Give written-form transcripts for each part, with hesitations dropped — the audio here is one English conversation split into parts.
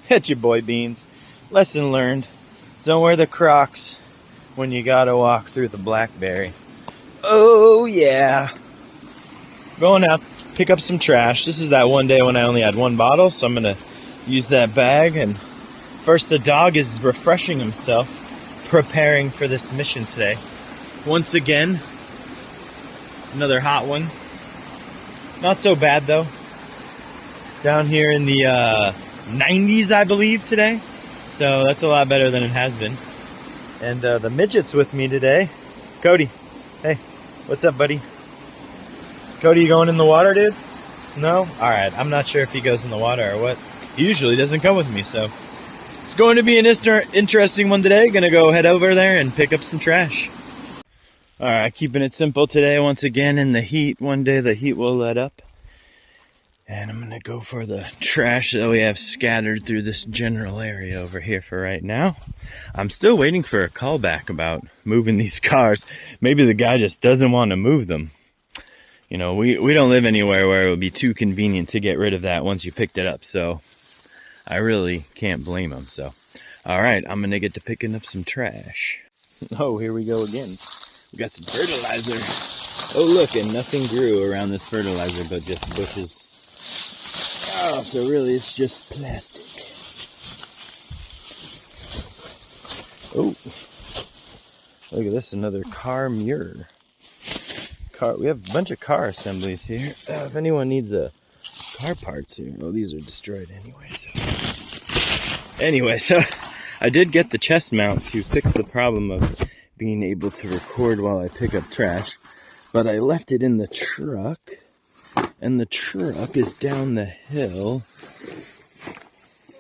Hit your boy Beans. Lesson learned. Don't wear the Crocs when you gotta walk through the blackberry. Oh yeah. Going out, pick up some trash. This is that one day when I only had one bottle, so I'm gonna use that bag. And first, the dog is refreshing himself, preparing for this mission today. Once again, another hot one. Not so bad though. Down here in the 90s, I believe, today. So that's a lot better than it has been. And the midget's with me today. Cody, hey, what's up, buddy? Cody, you going in the water, dude? No? Alright, I'm not sure if he goes in the water or what. He usually doesn't come with me, so it's going to be an interesting one today. Gonna go head over there and pick up some trash. Alright, keeping it simple today once again in the heat. One day the heat will let up. And I'm gonna go for the trash that we have scattered through this general area over here for right now. I'm still waiting for a call back about moving these cars. Maybe the guy just doesn't want to move them. You know, we don't live anywhere where it would be too convenient to get rid of that once you picked it up. So I really can't blame him. So, all right, I'm gonna get to picking up some trash. Oh, here we go again. We got some fertilizer. Oh, look, and nothing grew around this fertilizer but just bushes. Oh, so really it's just plastic. Oh, look at this, another car mirror. We have a bunch of car assemblies here. If anyone needs car parts here, well, these are destroyed anyway. So I did get the chest mount to fix the problem of being able to record while I pick up trash, but I left it in the truck. And the truck is down the hill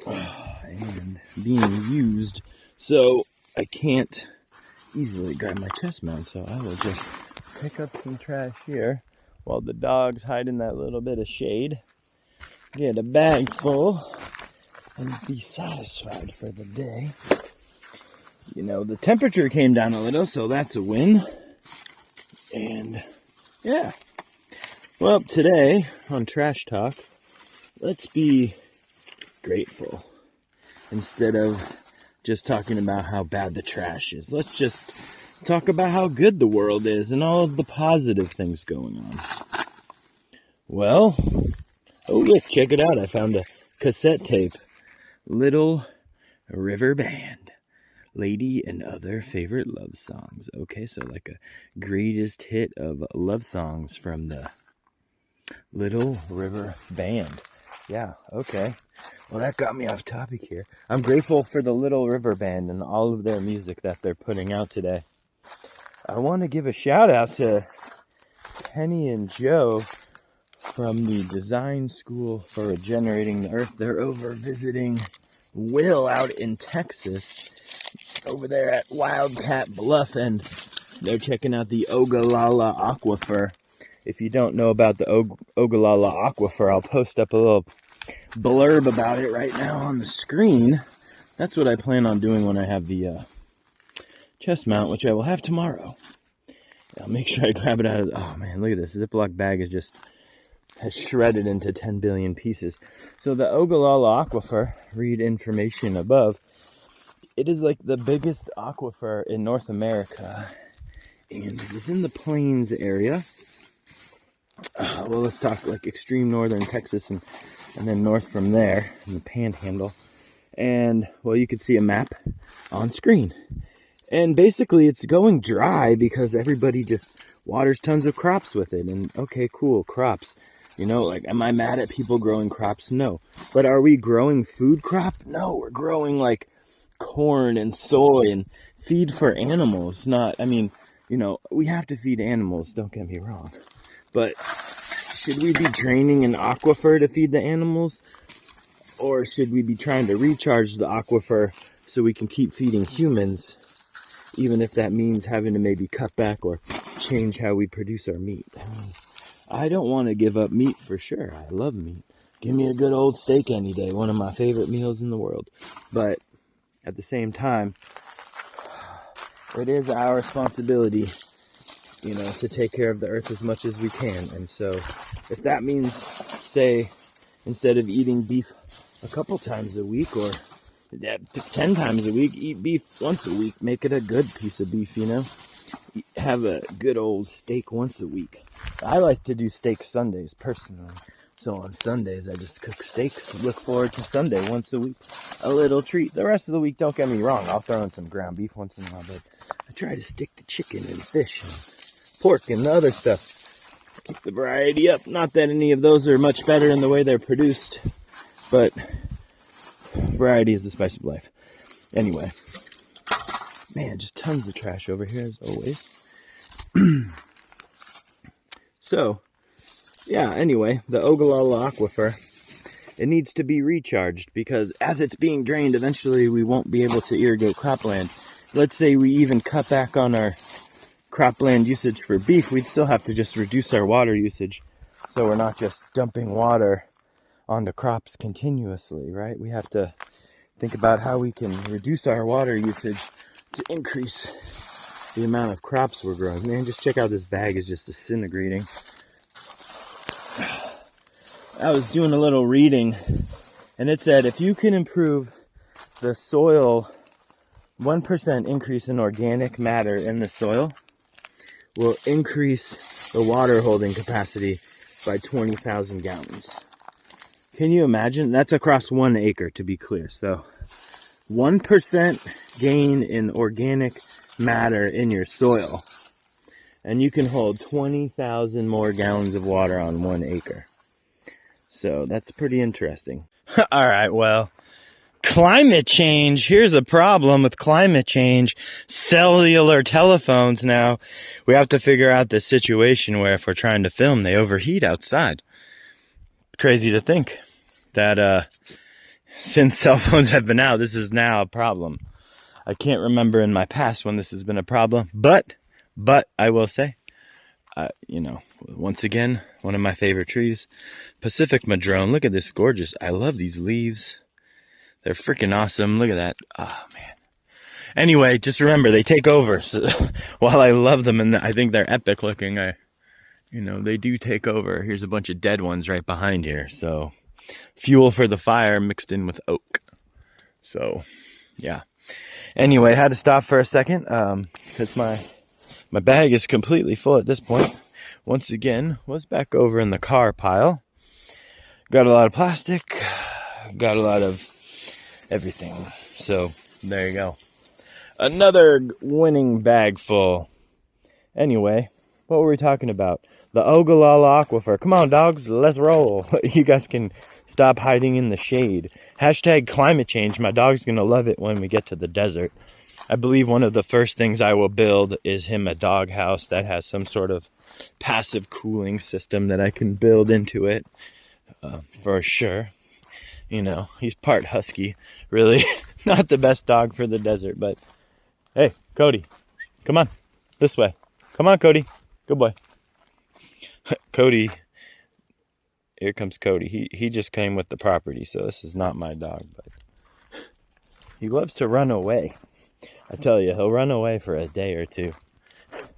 and being used, so I can't easily grab my chest mount, so I will just pick up some trash here while the dogs hide in that little bit of shade, get a bag full, and be satisfied for the day. You know, the temperature came down a little, so that's a win. And yeah. Well, today on Trash Talk, let's be grateful instead of just talking about how bad the trash is. Let's just talk about how good the world is and all of the positive things going on. Well, oh look, check it out. I found a cassette tape. Little River Band. Lady and Other Favorite Love Songs. Okay, so like a greatest hit of love songs from the Little River Band. Yeah, okay. Well, that got me off topic here. I'm grateful for the Little River Band and all of their music that they're putting out today. I want to give a shout out to Penny and Joe from the Design School for Regenerating the Earth. They're over visiting Will out in Texas, over there at Wildcat Bluff, and they're checking out the Ogallala Aquifer. If you don't know about the Ogallala Aquifer, I'll post up a little blurb about it right now on the screen. That's what I plan on doing when I have the chest mount, which I will have tomorrow. I'll make sure I grab it out of oh man, look at this. Ziploc bag has shredded into 10 billion pieces. So the Ogallala Aquifer, read information above. It is like the biggest aquifer in North America, and it is in the plains area. Well, let's talk like extreme northern Texas and then north from there in the Panhandle. And well, you could see a map on screen. And basically, it's going dry because everybody just waters tons of crops with it. And okay, cool, crops. You know, like, am I mad at people growing crops? No. But are we growing food crop? No, we're growing like corn and soy and feed for animals. Not, I mean, you know, we have to feed animals, don't get me wrong. But should we be draining an aquifer to feed the animals? Or should we be trying to recharge the aquifer so we can keep feeding humans, even if that means having to maybe cut back or change how we produce our meat? I mean, I don't want to give up meat for sure. I love meat. Give me a good old steak any day. One of my favorite meals in the world. But at the same time, it is our responsibility, you know, to take care of the earth as much as we can. And so if that means, say, instead of eating beef a couple times a week, or 10 times a week. Eat beef once a week. Make it a good piece of beef, you know. Have a good old steak once a week. I like to do steak Sundays personally. So on Sundays, I just cook steaks. Look forward to Sunday once a week. A little treat. The rest of the week, don't get me wrong, I'll throw in some ground beef once in a while, but I try to stick to chicken and fish and pork and the other stuff. Keep the variety up. Not that any of those are much better in the way they're produced, but variety is the spice of life. Anyway, man, just tons of trash over here as always. So, yeah, anyway, the Ogallala Aquifer, it needs to be recharged because as it's being drained, eventually we won't be able to irrigate cropland. Let's say we even cut back on our cropland usage for beef, we'd still have to just reduce our water usage so we're not just dumping water onto crops continuously, right? We have to think about how we can reduce our water usage to increase the amount of crops we're growing. Man, just check out this bag is just disintegrating. I was doing a little reading, and it said if you can improve the soil, 1% increase in organic matter in the soil will increase the water holding capacity by 20,000 gallons. Can you imagine? That's across 1 acre, to be clear. So 1% gain in organic matter in your soil, and you can hold 20,000 more gallons of water on 1 acre. So that's pretty interesting. All right, well, climate change. Here's a problem with climate change. Cellular telephones now. We have to figure out the situation where if we're trying to film, they overheat outside. Crazy to think that since cell phones have been out, this is now a problem. I can't remember in my past when this has been a problem, but I will say, you know, once again, one of my favorite trees, Pacific Madrone. Look at this gorgeous. I love these leaves. They're freaking awesome. Look at that. Oh, man. Anyway, just remember, they take over. So while I love them and I think they're epic looking, you know, they do take over. Here's a bunch of dead ones right behind here. So fuel for the fire mixed in with oak. So, yeah. Anyway, I had to stop for a second because my bag is completely full at this point. Once again, was back over in the car pile. Got a lot of plastic. Got a lot of everything. So, there you go. Another winning bag full. Anyway, what were we talking about? The Ogallala Aquifer. Come on, dogs, let's roll. You guys can stop hiding in the shade. Hashtag climate change. My dog's going to love it when we get to the desert. I believe one of the first things I will build is him a dog house that has some sort of passive cooling system that I can build into it. For sure. You know, he's part husky. Really not the best dog for the desert, but hey, Cody, come on. This way. Come on, Cody. Good boy. Cody. Here comes Cody. He just came with the property, so this is not my dog, but he loves to run away. I tell you, he'll run away for a day or two.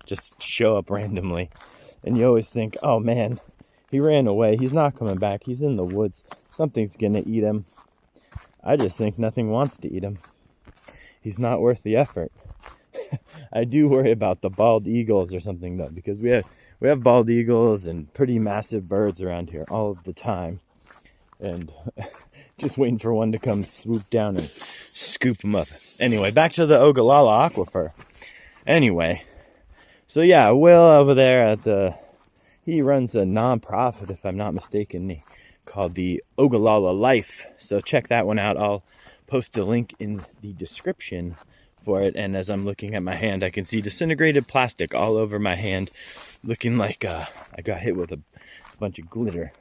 Just show up randomly. And you always think, oh man, he ran away. He's not coming back. He's in the woods. Something's going to eat him. I just think nothing wants to eat him. He's not worth the effort. I do worry about the bald eagles or something, though, because we have bald eagles and pretty massive birds around here all of the time. And just waiting for one to come swoop down and scoop them up. Anyway, back to the Ogallala Aquifer. Anyway, so yeah, Will over there he runs a non-profit, if I'm not mistaken, called the Ogallala.life. So check that one out. I'll post a link in the description for it. And as I'm looking at my hand, I can see disintegrated plastic all over my hand, looking like I got hit with a bunch of glitter.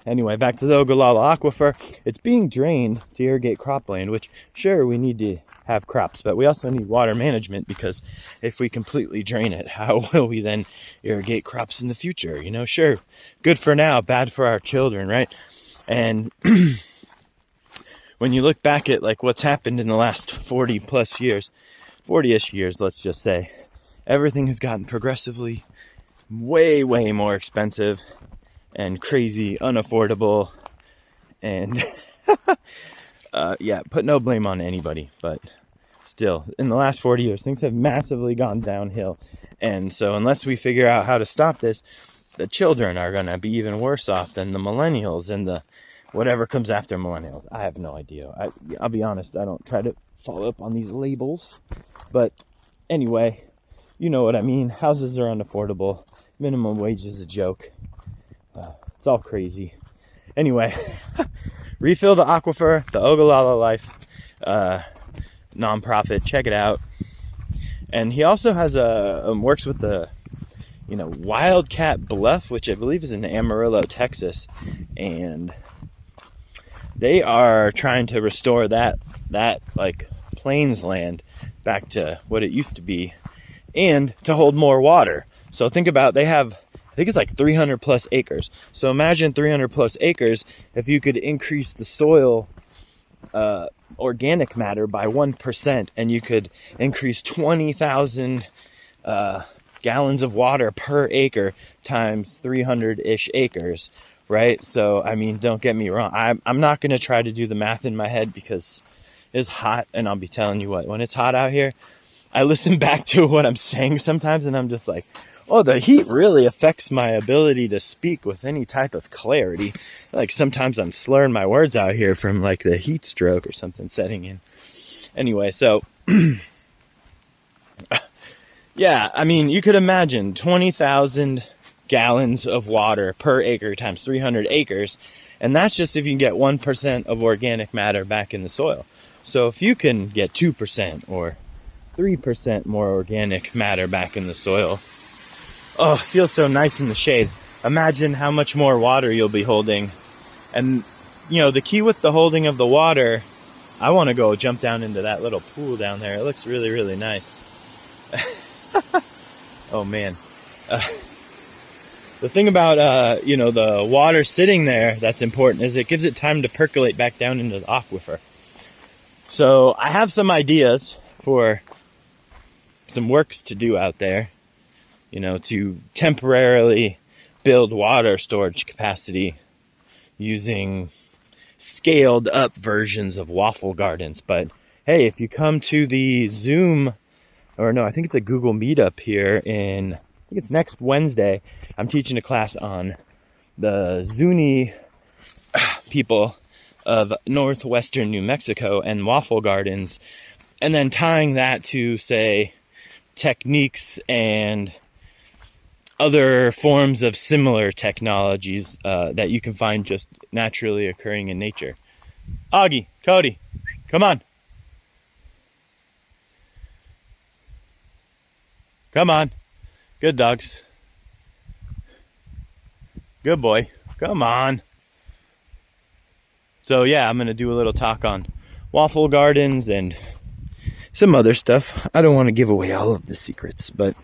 Anyway, back to the Ogallala Aquifer. It's being drained to irrigate cropland, which, sure, we need to have crops, but we also need water management, because if we completely drain it, how will we then irrigate crops in the future? You know, sure, good for now, bad for our children, right? And when you look back at like what's happened in the last 40-plus years, 40-ish years, let's just say, everything has gotten progressively way, way more expensive and crazy unaffordable, and Yeah, put no blame on anybody, but still, in the last 40 years, things have massively gone downhill. And so unless we figure out how to stop this, the children are going to be even worse off than the millennials and the whatever comes after millennials. I have no idea. I'll be honest, I don't try to follow up on these labels. But anyway, you know what I mean. Houses are unaffordable. Minimum wage is a joke. It's all crazy. Anyway, refill the Aquifer, the Ogallala.life nonprofit. Check it out. And he also has works with the Wildcat Bluff, which I believe is in Amarillo, Texas, and they are trying to restore that like plains land back to what it used to be, and to hold more water. So think about, they have, I think it's like 300 plus acres. So imagine 300 plus acres. If you could increase the soil organic matter by 1%, and you could increase 20,000 gallons of water per acre times 300-ish acres, right? So, I mean, don't get me wrong. I'm not going to try to do the math in my head because it's hot, and I'll be telling you what, when it's hot out here, I listen back to what I'm saying sometimes, and I'm just like, oh, the heat really affects my ability to speak with any type of clarity. Like, sometimes I'm slurring my words out here from like the heat stroke or something setting in. Anyway, so yeah, I mean, you could imagine 20,000 gallons of water per acre times 300 acres. And that's just if you can get 1% of organic matter back in the soil. So if you can get 2% or 3% more organic matter back in the soil, oh, it feels so nice in the shade. Imagine how much more water you'll be holding. And, the key with the holding of the water, I want to go jump down into that little pool down there. It looks really, really nice. Oh, man. The thing about, the water sitting there that's important is it gives it time to percolate back down into the aquifer. So I have some ideas for some works to do out there, to temporarily build water storage capacity using scaled up versions of waffle gardens. But hey, if you come to the Zoom, or no, I think it's a Google meetup here I think it's next Wednesday, I'm teaching a class on the Zuni people of northwestern New Mexico and waffle gardens, and then tying that to, say, techniques and other forms of similar technologies that you can find just naturally occurring in nature. Augie, Cody, come on. Come on. Good dogs. Good boy. Come on. So yeah, I'm going to do a little talk on waffle gardens and some other stuff. I don't want to give away all of the secrets, but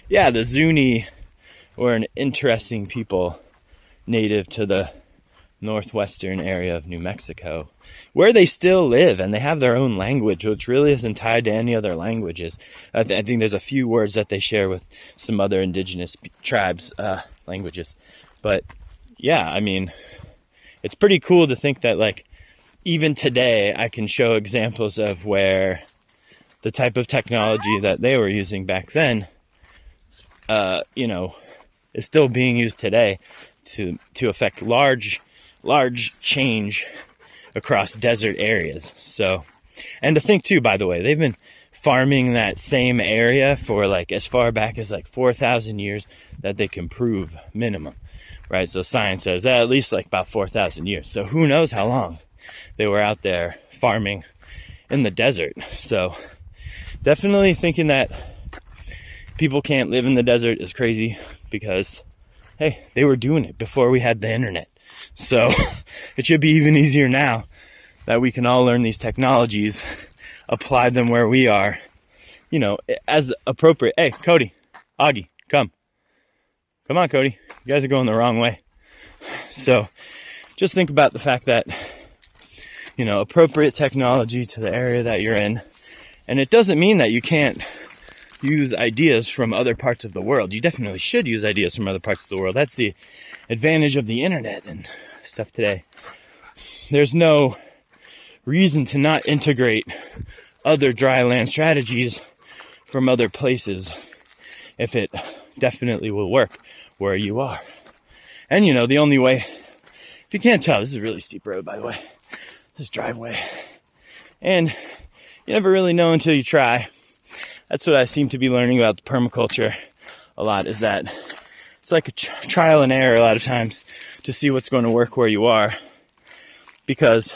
yeah, the Zuni were an interesting people native to the northwestern area of New Mexico, where they still live, and they have their own language, which really isn't tied to any other languages. I think there's a few words that they share with some other indigenous tribes' languages. But yeah, I mean, it's pretty cool to think that, like, even today I can show examples of where the type of technology that they were using back then, is still being used today to affect large change across desert areas. So, and to think too, by the way, they've been farming that same area for like as far back as like 4,000 years that they can prove minimum, right? So science says at least like about 4,000 years. So who knows how long they were out there farming in the desert. So definitely thinking that people can't live in the desert is crazy, because hey, they were doing it before we had the internet. So it should be even easier now that we can all learn these technologies, apply them where we are, as appropriate. Hey, Cody, Augie, come on, Cody. You guys are going the wrong way. So just think about the fact that, appropriate technology to the area that you're in. And it doesn't mean that you can't use ideas from other parts of the world. You definitely should use ideas from other parts of the world. That's the advantage of the internet and stuff today. there's no reason to not integrate other dry land strategies from other places if it definitely will work where you are. And you know, the only way, if you can't tell, this is a really steep road, by the way, this driveway, and you never really know until you try. That's what I seem to be learning about the permaculture a lot, is that it's like a trial and error a lot of times to see what's going to work where you are, because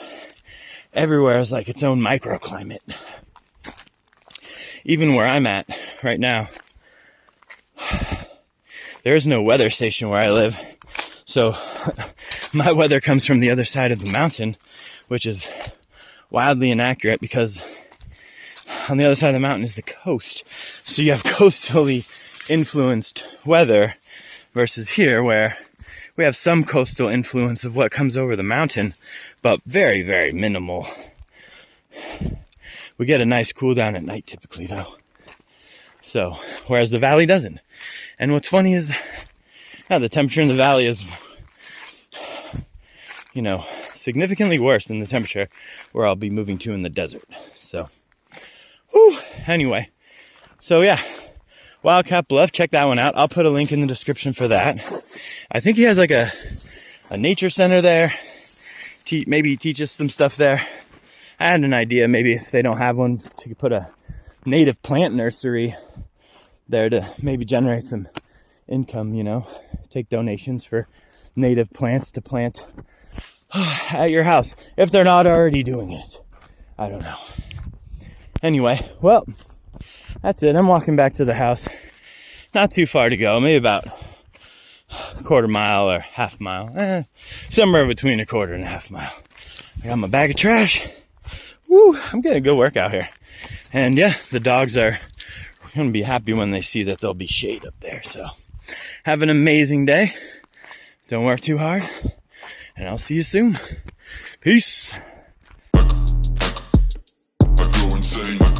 everywhere is like its own microclimate. Even where I'm at right now, there is no weather station where I live. So my weather comes from the other side of the mountain, which is wildly inaccurate because on the other side of the mountain is the coast. So you have coastally influenced weather versus here where we have some coastal influence of what comes over the mountain, but very, very minimal. We get a nice cool down at night typically though. So, whereas the valley doesn't. And what's funny is, the temperature in the valley is, you know, significantly worse than the temperature where I'll be moving to in the desert. So, anyway. So yeah, Wildcat Bluff, check that one out. I'll put a link in the description for that. I think he has like a nature center there. Maybe teach us some stuff there. I had an idea, maybe if they don't have one, to put a native plant nursery there to maybe generate some income, you know, take donations for native plants to plant at your house, if they're not already doing it. I don't know. Anyway, well, that's it. I'm walking back to the house. Not too far to go, maybe about a quarter mile or half mile, somewhere between a quarter and a half mile. I got my bag of trash. Woo, I'm getting a good workout here. And yeah, the dogs are going to be happy when they see that there'll be shade up there. So have an amazing day. Don't work too hard. And I'll see you soon. Peace. I go insane.